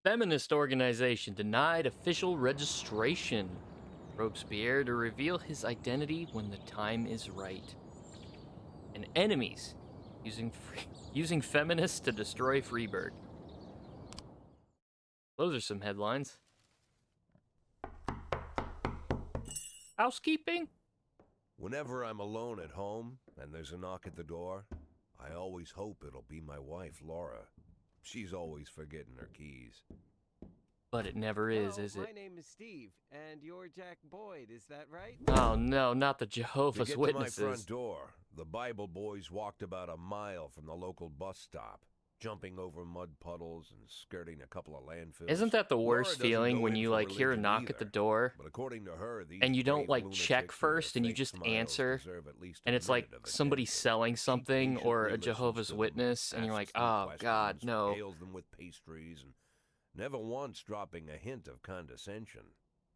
Feminist organization denied official registration. Robespierre to reveal his identity when the time is right. And enemies using feminists to destroy Freeburg. Those are some headlines. Housekeeping? Whenever I'm alone at home and there's a knock at the door, I always hope it'll be my wife, Laura. She's always forgetting her keys. But it never is it? My name is Steve, and you're Jack Boyd, is that right? Oh no, not the Jehovah's to get Witnesses. To my front door, the Bible boys walked about a mile from the local bus stop, jumping over mud puddles and skirting a couple of landfills. Isn't that the worst Laura feeling when you like hear a knock either, at the door but according to her, these and you don't brave like check lunatics with first their and you fake just smiles answer deserve at least and a it's like minute of somebody attention. selling something Patiently or a listens Jehovah's to them, Witness and you're like, asks them oh God, questions, no. hails them with pastries, and never once dropping a hint of condescension.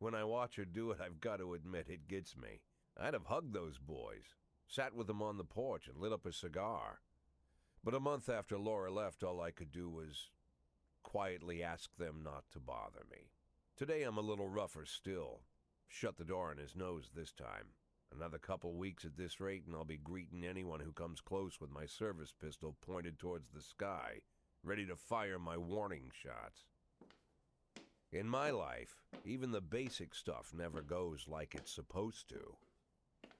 When I watch her do it, I've got to admit it gets me. I'd have hugged those boys, sat with them on the porch and lit up a cigar. But a month after Laura left, all I could do was quietly ask them not to bother me. Today I'm a little rougher still. Shut the door on his nose this time. Another couple weeks at this rate and I'll be greeting anyone who comes close with my service pistol pointed towards the sky, ready to fire my warning shots. In my life, even the basic stuff never goes like it's supposed to.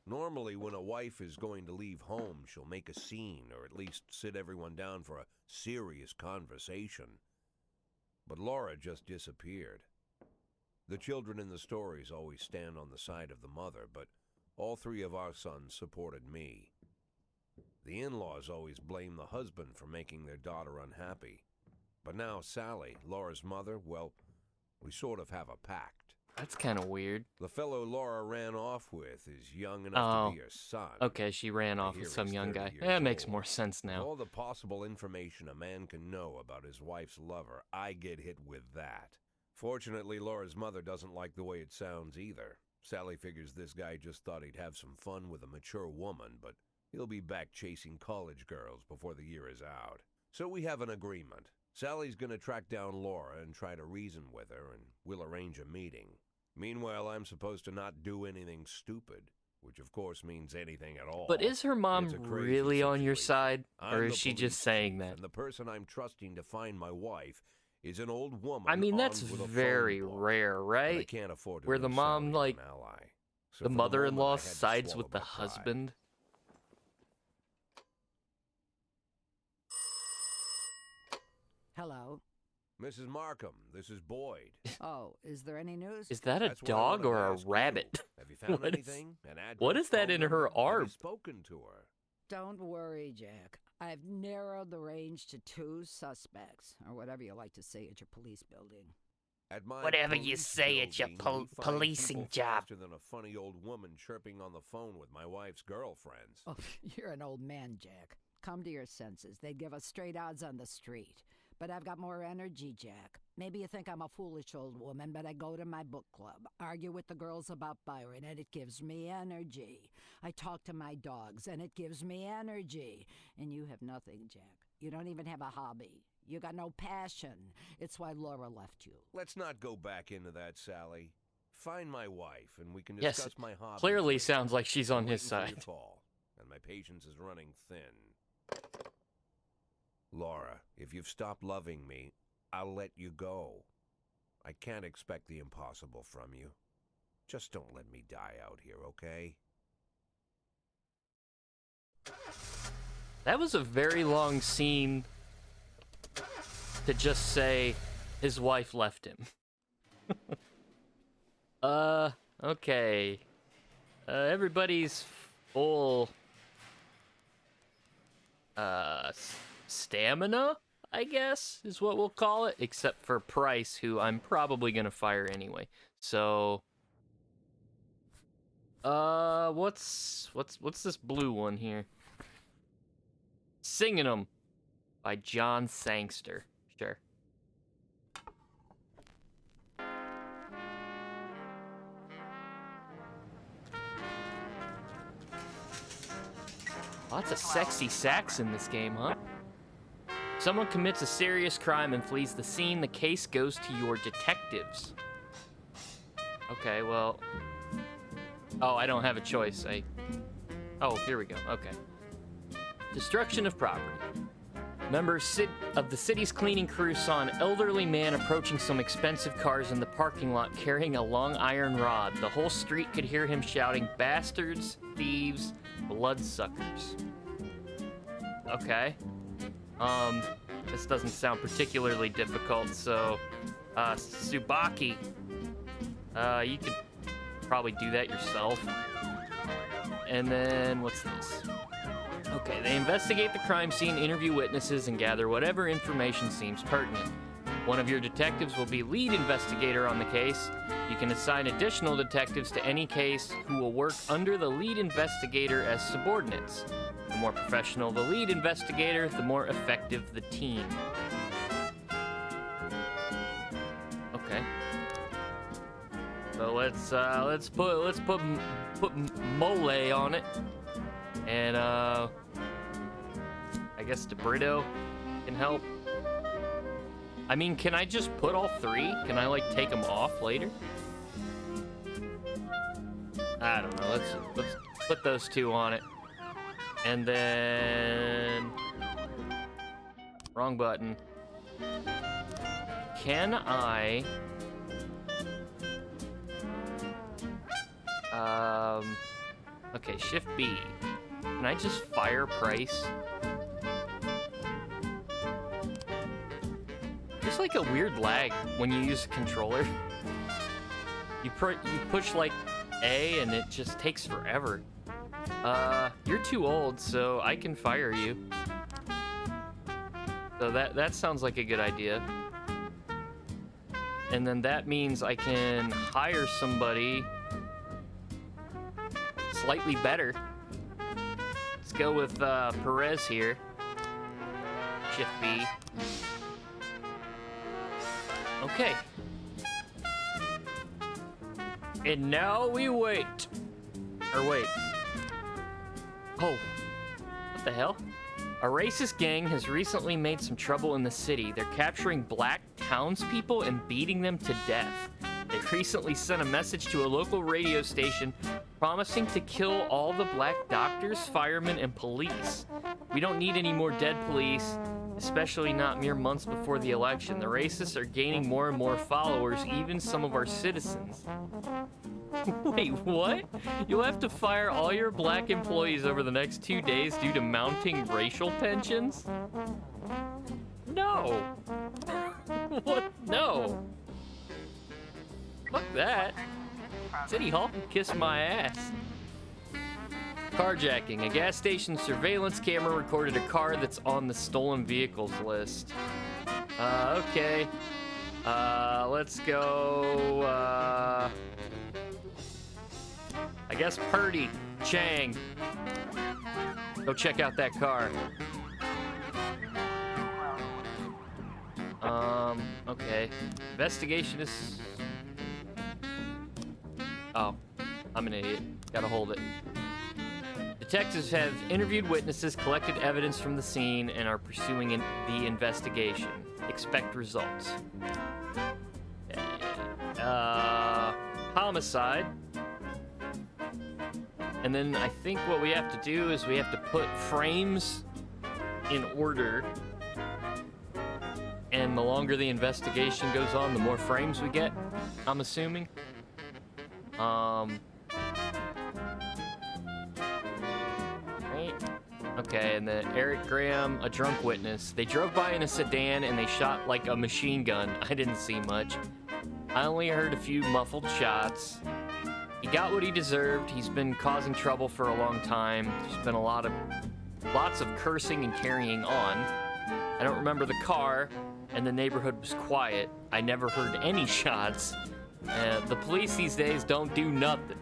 Normally, when a wife is going to leave home, she'll make a scene or at least sit everyone down for a serious conversation. But Laura just disappeared. The children in the stories always stand on the side of the mother, but all three of our sons supported me. The in-laws always blame the husband for making their daughter unhappy. But now Sally, Laura's mother, well, we sort of have a pact. That's kind of weird. The fellow Laura ran off with is young enough to be her son. Okay, she ran off with some young guy. That makes more sense now. All the possible information a man can know about his wife's lover, I get hit with that. Fortunately, Laura's mother doesn't like the way it sounds either. Sally figures this guy just thought he'd have some fun with a mature woman, but he'll be back chasing college girls before the year is out. So we have an agreement. Sally's gonna track down Laura and try to reason with her, and we'll arrange a meeting. Meanwhile, I'm supposed to not do anything stupid, which of course means anything at all. But is her mom really on your side, or is she just saying that? And the person I'm trusting to find my wife is an old woman. I mean, that's very rare, right? I can't afford to where the lose mom, Sally like, as an ally. So the for mother-in-law moment, I had to sides swallow with the my pride. husband. Hello. Mrs. Markham, this is Boyd. Oh, is there any news? Is that a That's what I dog wanted or to a ask you. rabbit? Have you found What is- anything? An what address, is that phone in her number? Have you arm? spoken to her? Don't worry, Jack. I've narrowed the range to 2 suspects, or whatever you like to say at your police building. At my Whatever you police say at your building, we find policing people job. faster than a funny old woman chirping on the phone with my wife's girlfriends. Oh, you're an old man, Jack. Come to your senses. They'd give us straight odds on the street. But I've got more energy, Jack. Maybe you think I'm a foolish old woman, but I go to my book club, argue with the girls about Byron, and it gives me energy. I talk to my dogs, and it gives me energy. And you have nothing, Jack. You don't even have a hobby. You got no passion. It's why Laura left you. Let's not go back into that, Sally. Find my wife, and we can Yes, discuss my hobbies. Clearly later. sounds like she's on I'm his waiting for your side. call, and my patience is running thin. Laura, if you've stopped loving me, I'll let you go. I can't expect the impossible from you. Just don't let me die out here, okay? That was a very long scene to just say his wife left him. Okay. Everybody's full stamina, I guess, is what we'll call it, except for Price, who I'm probably gonna fire anyway. So what's this blue one here? Singing 'Em by John Sangster. Sure. Lots of sexy sax in this game, huh? Someone commits a serious crime and flees the scene. The case goes to your detectives. Okay, well... Oh, I don't have a choice. Oh, here we go. Okay. Destruction of property. Members of the city's cleaning crew saw an elderly man approaching some expensive cars in the parking lot carrying a long iron rod. The whole street could hear him shouting, "Bastards, thieves, bloodsuckers." Okay. This doesn't sound particularly difficult, so, Tsubaki, you could probably do that yourself. And then, what's this? Okay, they investigate the crime scene, interview witnesses, and gather whatever information seems pertinent. One of your detectives will be lead investigator on the case. You can assign additional detectives to any case who will work under the lead investigator as subordinates. The more professional the lead investigator, the more effective the team. Okay. So let's put Mole on it, and I guess DeBrito can help. I mean, can I just put all three? Can I like take them off later? I don't know. Let's put those two on it. And then... Wrong button. Can I... Okay, Shift B. Can I just fire Price? There's like a weird lag when you use a controller. You push like A and it just takes forever. You're too old, so I can fire you. So that sounds like a good idea. And then that means I can hire somebody slightly better. Let's go with Perez here. Shift B. Okay. And now we wait. Or wait. Oh. What the hell? A racist gang has recently made some trouble in the city. They're capturing black townspeople and beating them to death. They recently sent a message to a local radio station promising to kill all the black doctors, firemen, and police. We don't need any more dead police, especially not mere months before the election. The racists are gaining more and more followers, even some of our citizens. Wait, what? You'll have to fire all your black employees over the next 2 days due to mounting racial tensions? No. What? No. Fuck that. City Hall can kiss my ass. Carjacking. A gas station surveillance camera recorded a car that's on the stolen vehicles list. Okay. Let's go, I guess Purdy Chang. Go check out that car. Okay. Investigation is... Oh, I'm an idiot. Gotta hold it. Detectives have interviewed witnesses, collected evidence from the scene, and are pursuing the investigation. Expect results. Homicide. And then I think what we have to do is we have to put frames in order. And the longer the investigation goes on, the more frames we get, I'm assuming. Right. Okay, and then Eric Graham, a drunk witness. They drove by in a sedan and they shot like a machine gun. I didn't see much. I only heard a few muffled shots. He got what he deserved. He's been causing trouble for a long time. There's been lots of cursing and carrying on. I don't remember the car, and the neighborhood was quiet. I never heard any shots. The police these days don't do nothing.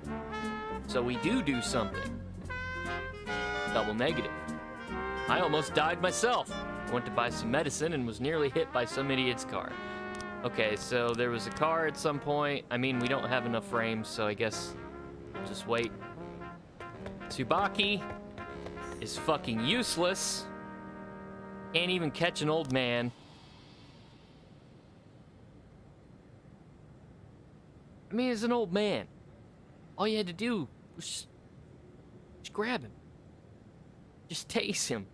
So we do something. Double negative. I almost died myself. I went to buy some medicine and was nearly hit by some idiot's car. Okay, so there was a car at some point. I mean, we don't have enough frames, so I guess we'll just wait. Tsubaki is fucking useless. Can't even catch an old man. I mean, he's an old man. All you had to do was just grab him. Just tase him.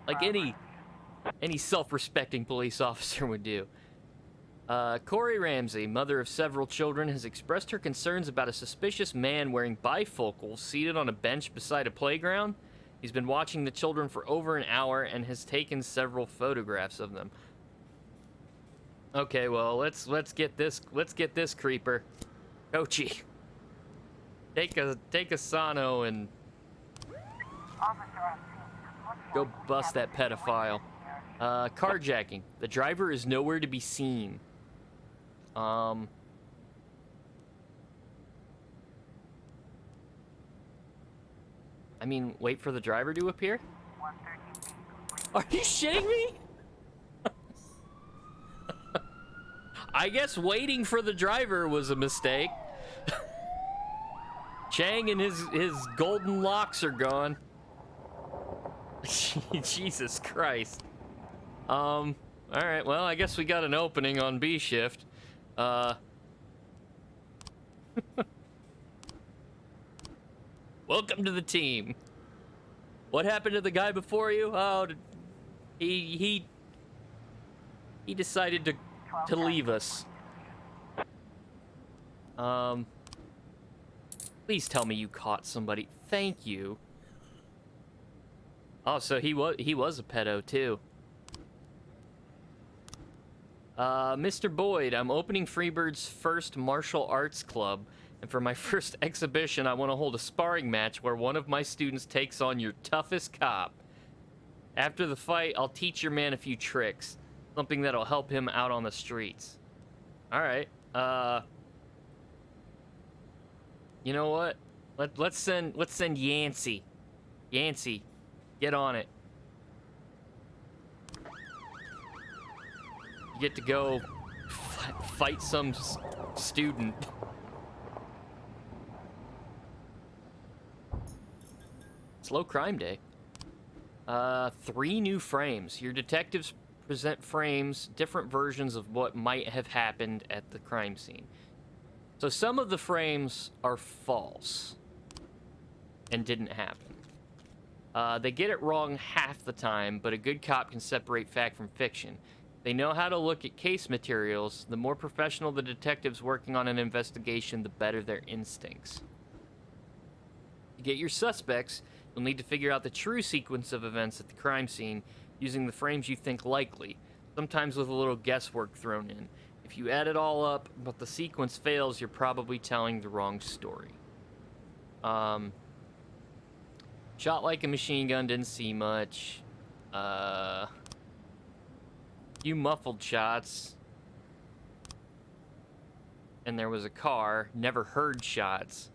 Like any self-respecting police officer would do. Corey Ramsey, mother of several children, has expressed her concerns about a suspicious man wearing bifocals seated on a bench beside a playground. He's been watching the children for over an hour and has taken several photographs of them. Okay, well, let's get this creeper. Coachy. Take a Sano and go bust that pedophile. Carjacking. The driver is nowhere to be seen. I mean, wait for the driver to appear? Are you shitting me? I guess waiting for the driver was a mistake. Chang and his golden locks are gone. Jesus Christ. All right, well, I guess we got an opening on B shift. Welcome to the team. What happened to the guy before you? Oh, he decided to leave us. Please tell me you caught somebody. Thank you. Oh, so he was a pedo too. Mr. Boyd, I'm opening Freebird's first martial arts club, and for my first exhibition, I want to hold a sparring match where one of my students takes on your toughest cop. After the fight, I'll teach your man a few tricks, something that'll help him out on the streets. All right. You know what? Let's send Yancey. Yancey, get on it. You get to go fight some student. It's low crime day. 3 new frames. Your detectives present frames, different versions of what might have happened at the crime scene. So some of the frames are false and didn't happen. They get it wrong half the time, but a good cop can separate fact from fiction. They know how to look at case materials. The more professional the detectives working on an investigation, the better their instincts. To get your suspects, you'll need to figure out the true sequence of events at the crime scene using the frames you think likely, sometimes with a little guesswork thrown in. If you add it all up, but the sequence fails, you're probably telling the wrong story. Shot like a machine gun, didn't see much. Few muffled shots. And there was a car, never heard shots.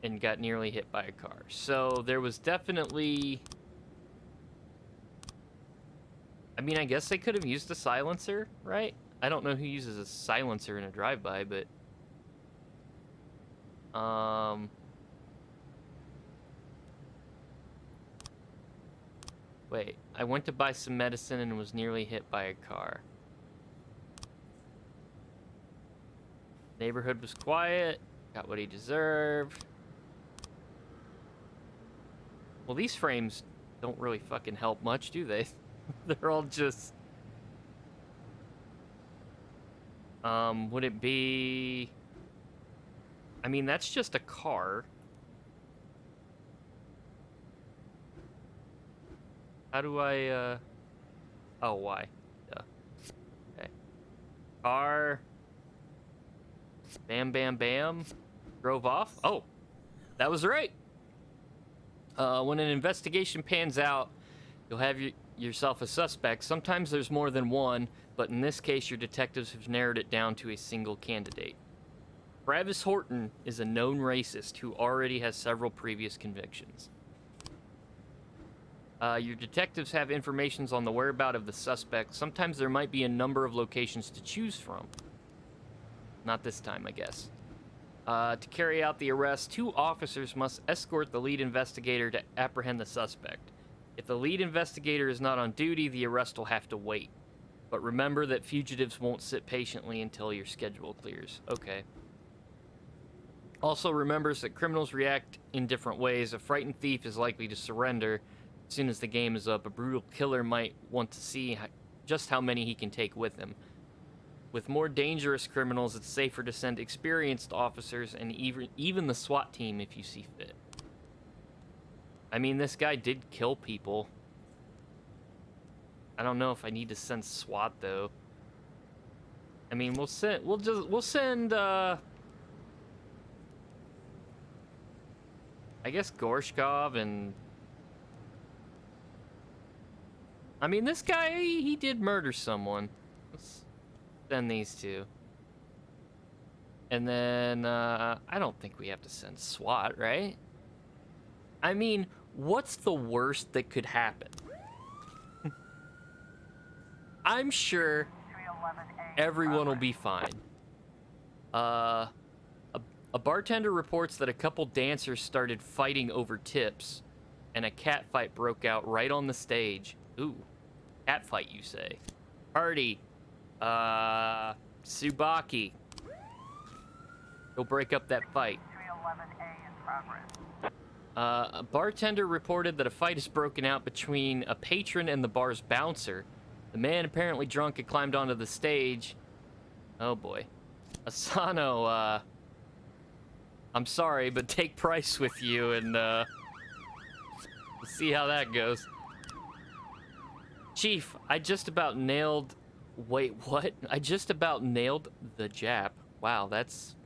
And got nearly hit by a car. So there was definitely... I mean, I guess they could have used a silencer, right? I don't know who uses a silencer in a drive-by, but... Wait, I went to buy some medicine and was nearly hit by a car. Neighborhood was quiet, got what he deserved. Well, these frames don't really fucking help much, do they? They're all just... would it be... I mean, that's just a car. How do I, Oh, why? Duh. Okay. Car. Bam, bam, bam. Drove off. Oh, that was right. When an investigation pans out, you'll have yourself a suspect. Sometimes there's more than one, but in this case, your detectives have narrowed it down to a single candidate. Travis Horton is a known racist who already has several previous convictions. Your detectives have information on the whereabouts of the suspect. Sometimes there might be a number of locations to choose from. Not this time, I guess. To carry out the arrest, 2 officers must escort the lead investigator to apprehend the suspect. If the lead investigator is not on duty, the arrest will have to wait. But remember that fugitives won't sit patiently until your schedule clears. Okay. Also remembers that criminals react in different ways. A frightened thief is likely to surrender as soon as the game is up. A brutal killer might want to see just how many he can take with him. With more dangerous criminals, it's safer to send experienced officers and even the SWAT team if you see fit. I mean, this guy did kill people. I don't know if I need to send SWAT though. I mean, we'll send I guess Gorshkov and... I mean, this guy, he did murder someone. Let's send these 2. And then, I don't think we have to send SWAT, right? I mean, what's the worst that could happen? I'm sure everyone will be fine. A bartender reports that a couple dancers started fighting over tips, and a cat fight broke out right on the stage. Ooh, cat fight, you say? Party. Tsubaki. Go break up that fight. 311A in progress. A bartender reported that a fight has broken out between a patron and the bar's bouncer. The man, apparently drunk, had climbed onto the stage. Oh boy. Asano, I'm sorry, but take Price with you and, see how that goes. Chief, I just about nailed... Wait, what? I just about nailed the Jap. Wow, that's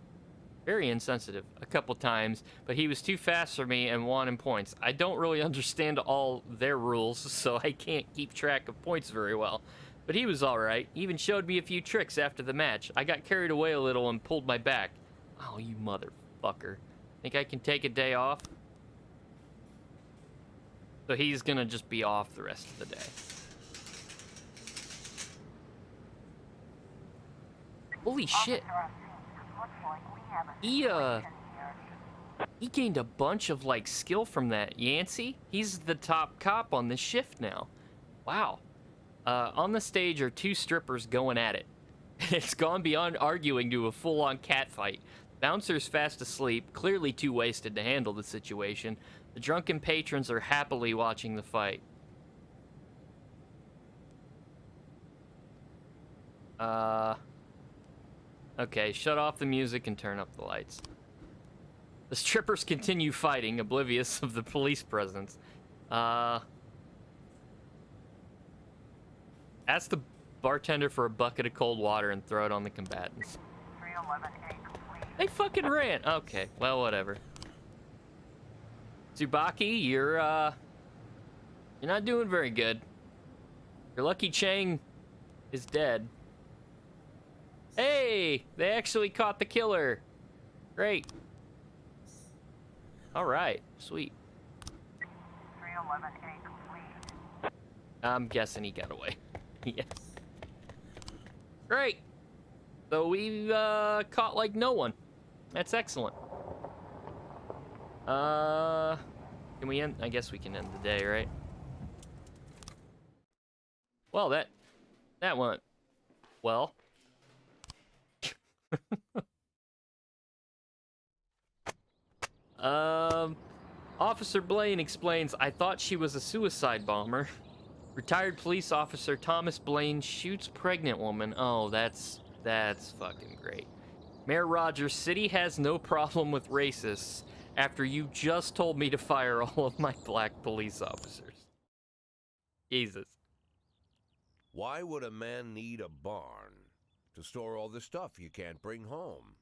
very insensitive. A couple times, but he was too fast for me and won in points. I don't really understand all their rules, so I can't keep track of points very well. But he was alright. He even showed me a few tricks after the match. I got carried away a little and pulled my back. Oh, you motherfucker. Think I can take a day off? So he's gonna just be off the rest of the day. Holy shit. He gained a bunch of, like, skill from that. Yancey? He's the top cop on this shift now. Wow. On the stage are 2 strippers going at it. It's gone beyond arguing to a full-on cat fight. Bouncer's fast asleep, clearly too wasted to handle the situation. The drunken patrons are happily watching the fight. Okay, shut off the music and turn up the lights. The strippers continue fighting, oblivious of the police presence. Ask the bartender for a bucket of cold water and throw it on the combatants. 311A complete. They fucking ran. Okay, well, whatever. Tsubaki, you're not doing very good. Your Lucky Chang is dead. Hey, they actually caught the killer. Great. All right, sweet. 311A complete. I'm guessing he got away. Yeah. Great. So we caught like no one. That's excellent. Can we end? I guess we can end the day, right? Well, that went well. Officer Blaine explains, I thought she was a suicide bomber. Retired police officer Thomas Blaine shoots pregnant woman. Oh, that's fucking great. Mayor Rogers, city has no problem with racists after you just told me to fire all of my black police officers. Jesus. Why would a man need a barn? To store all the stuff you can't bring home.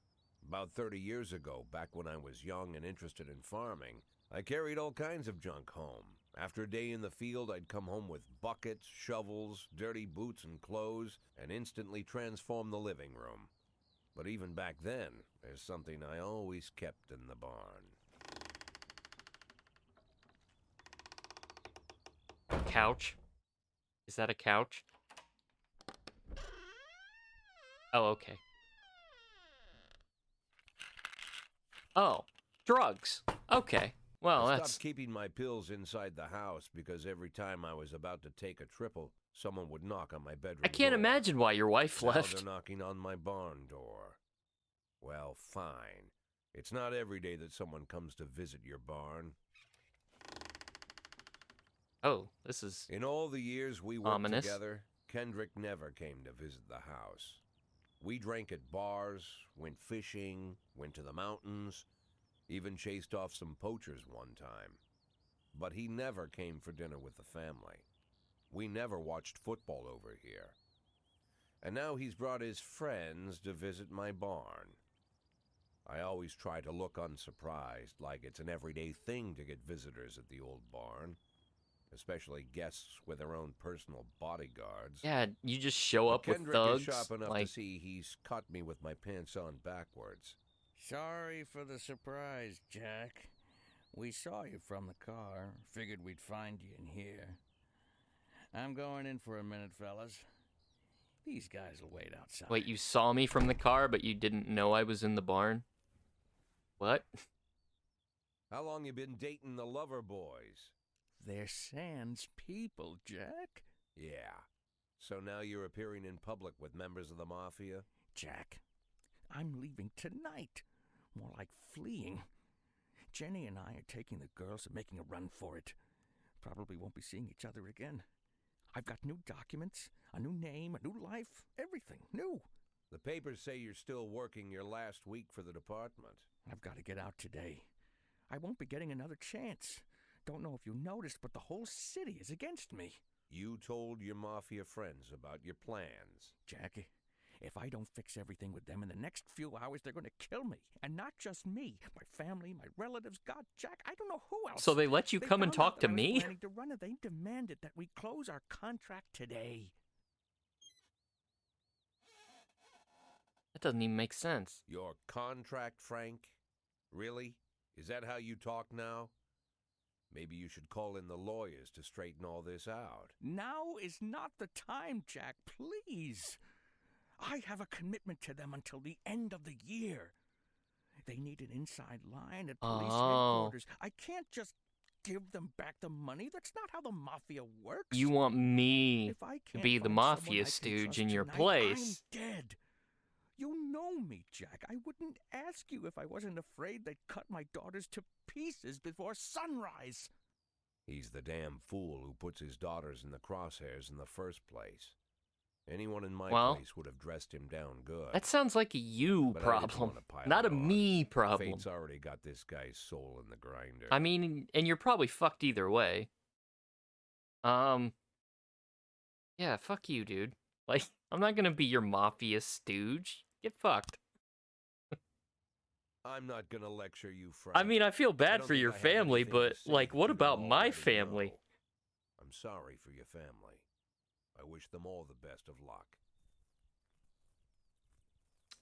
About 30 years ago, back when I was young and interested in farming, I carried all kinds of junk home. After a day in the field, I'd come home with buckets, shovels, dirty boots and clothes, and instantly transform the living room. But even back then, there's something I always kept in the barn. Couch? Is that a couch? Oh, okay. Oh, drugs. Okay. Well, I that's... stopped keeping my pills inside the house because every time I was about to take a triple, someone would knock on my bedroom I can't door. imagine why your wife Now left. they're knocking on my barn door. Well, fine. It's not every day that someone comes to visit your barn. Oh, this is... In all the years we worked Ominous. together, Kendrick never came to visit the house. We drank at bars, went fishing, went to the mountains, even chased off some poachers one time. But he never came for dinner with the family. We never watched football over here. And now he's brought his friends to visit my barn. I always try to look unsurprised, like it's an everyday thing to get visitors at the old barn, especially guests with their own personal bodyguards. Yeah, you just show But up with Kendrick thugs. is sharp enough Like, to see he's caught me with my pants on backwards. Sorry for the surprise, Jack. We saw you from the car. Figured we'd find you in here. I'm going in for a minute, fellas. These guys will wait outside. wait, you saw me from the car, but you didn't know I was in the barn? What? How long you been dating the lover boys? They're Sans people, Jack. Yeah. So now you're appearing in public with members of the Mafia? Jack, I'm leaving tonight. More like fleeing. Jenny and I are taking the girls and making a run for it. Probably won't be seeing each other again. I've got new documents, a new name, a new life, everything new. The papers say you're still working your last week for the department. I've got to get out today. I won't be getting another chance. Don't know if you noticed, but the whole city is against me. You told your Mafia friends about your plans. Jackie, if I don't fix everything with them in the next few hours, they're going to kill me. And not just me. My family, my relatives, God, Jack, I don't know who else. So they let you They come and found out talk that to I was me? planning to run, and they demanded that we close our contract today. That doesn't even make sense. Your contract, Frank? Really? Is that how you talk now? Maybe you should call in the lawyers to straighten all this out. Now is not the time, Jack, please. I have a commitment to them until the end of the year. They need an inside line at police headquarters. I can't just give them back the money. That's not how the Mafia works. You want me If I to can't be the find someone Mafia I can stooge trust in your tonight, place. I'm dead. You know me, Jack. I wouldn't ask you if I wasn't afraid they'd cut my daughters to pieces before sunrise. He's the damn fool who puts his daughters in the crosshairs in the first place. Anyone in my Well, place would have dressed him down good. That sounds like a you But I didn't problem, wanna pile not a it on. me problem. Fate's already got this guy's soul in the grinder. I mean, and you're probably fucked either way. Yeah, fuck you, dude. Like, I'm not gonna be your Mafia stooge. Get fucked. I'm not gonna lecture you, Frank. I mean, I feel I bad don't for think your I have family, anything to but, say like, that what you about don't my already family? know. I'm sorry for your family. I wish them all the best of luck.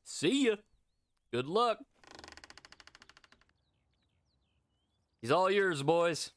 See ya. Good luck. He's all yours, boys.